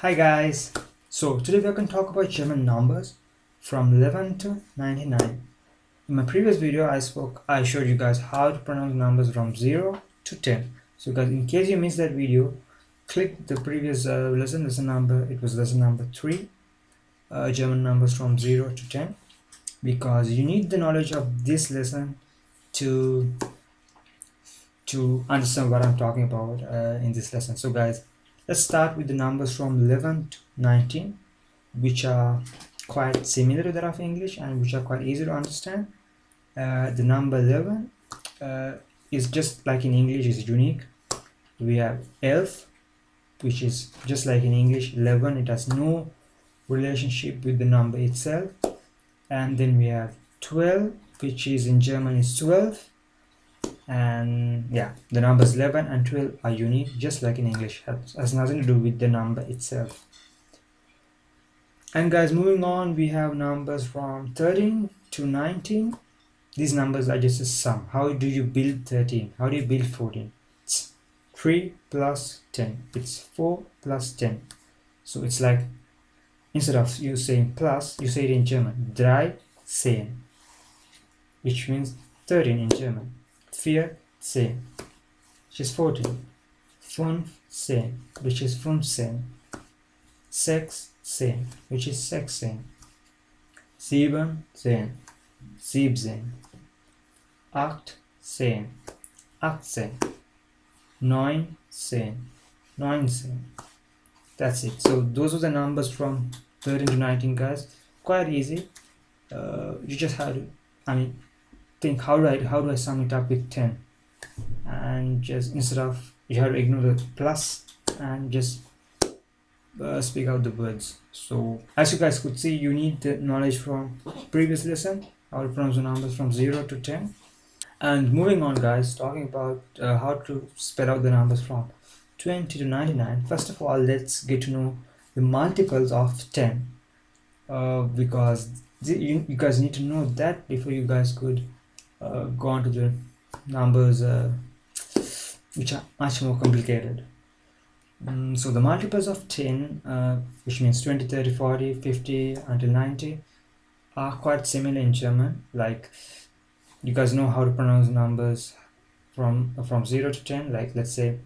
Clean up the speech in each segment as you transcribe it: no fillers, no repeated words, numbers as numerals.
Hi guys, so today we're going to talk about German numbers from 11 to 99. In my previous video I showed you guys how to pronounce numbers from 0 to 10. So guys, in case you missed that video, click the previous lesson number. It was lesson number 3, German numbers from 0 to 10, because you need the knowledge of this lesson to understand what I'm talking about in this lesson. So guys, let's start with the numbers from 11 to 19, which are quite similar to that of English and which are quite easy to understand. The number 11 is just like in English, is unique. We have 11, which is just like in English 11. It has no relationship with the number itself. And then we have 12, which is in German is 12. And yeah, the numbers 11 and 12 are unique, just like in English. Has nothing to do with the number itself. And guys, moving on, we have numbers from 13 to 19. These numbers are just a sum. How do you build 13? How do you build 14? It's 3 plus 10. It's 4 plus 10. So it's like, instead of you saying plus, you say it in German, 13, which means 13 in German. 14, which is 14. 15, which is 15. 16, which is 16. 17, 17. 18, 18. 19, 19. That's it. So those are the numbers from 13 to 19, guys. Quite easy. You just have to, think how do I sum it up with 10, and just instead of, you have to ignore the plus and just speak out the words. So as you guys could see, you need the knowledge from previous lesson, how to pronounce the numbers from 0 to 10. And moving on, guys, talking about how to spell out the numbers from 20 to 99. First of all, let's get to know the multiples of 10, because you guys need to know that before you guys could go on to the numbers which are much more complicated. So the multiples of 10, which means 20, 30, 40, 50 until 90, are quite similar in German. Like, you guys know how to pronounce numbers from 0 to 10. Like, let's say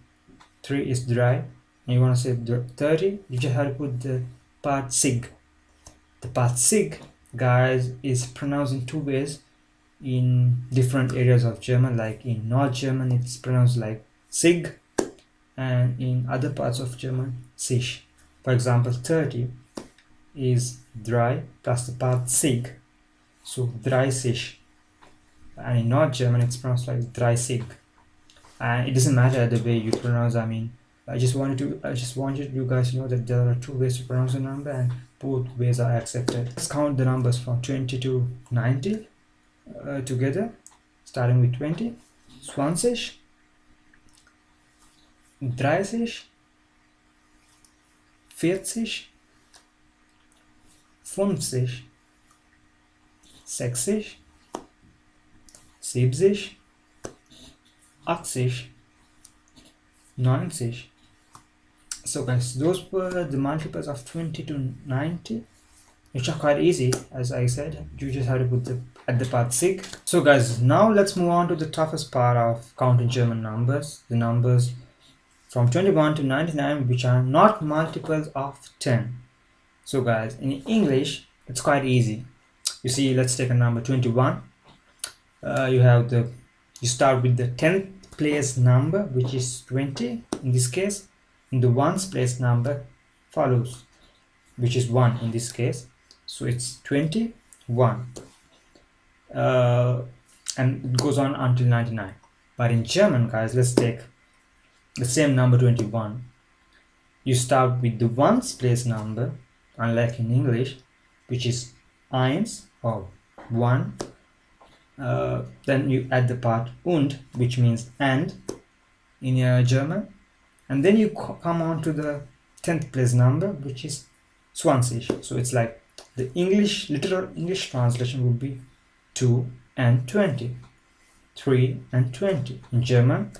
3 is 3, and you want to say 30, you just have to put the part sig. The part sig, guys, is pronounced in two ways in different areas of German. Like in North German, it's pronounced like sig, and in other parts of German, sich. For example, 30 is 3 plus the part sig, so 30. And in North German, it's pronounced like 30. And it doesn't matter the way you pronounce. I just wanted you guys to know that there are two ways to pronounce a number, and both ways are accepted. Let's count the numbers from 20 to 90 together, starting with 20. 20, 30, 40, 50, 60, 70, 80, 90. So guys, those were the multiples of 20 to 90, which are quite easy. As I said, you just have to put at the part sig. So guys, now let's move on to the toughest part of counting German numbers, the numbers from 21 to 99, which are not multiples of 10. So guys, in English, it's quite easy. You see, let's take a number 21. You start with the 10th place number, which is 20 in this case, and the ones place number follows, which is 1 in this case. So it's 21, and it goes on until 99. But in German, guys, let's take the same number 21. You start with the ones place number, unlike in English, which is eins or 1. Then you add the part und, which means and in German, and then you come on to the 10th place number, which is 20. So it's like the literal English translation would be 2 and 20, 3 and 20. In German,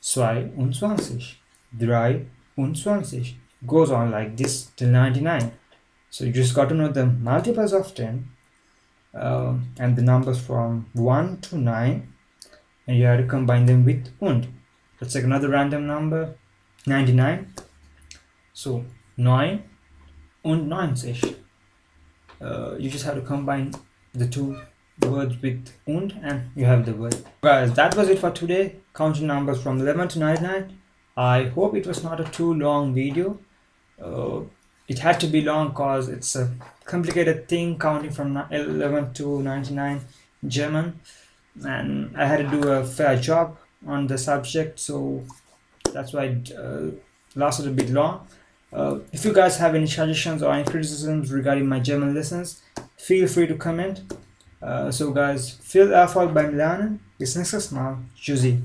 22, 23, 24, goes on like this till 99. So you just got to know the multiples of 10 and the numbers from 1 to 9, and you have to combine them with und. Let's take another random number, 99. So 9 und 90. You just have to combine the two words with und and you have the word. Guys, that was it for today, counting numbers from 11 to 99. I hope it was not a too long video. It had to be long cause it's a complicated thing, counting from 11 to 99 German, and I had to do a fair job on the subject, so that's why it lasted a bit long. If you guys have any suggestions or any criticisms regarding my German lessons, feel free to comment. So guys, viel Erfolg beim Lernen. Bis nächstes Mal. Tschüssi.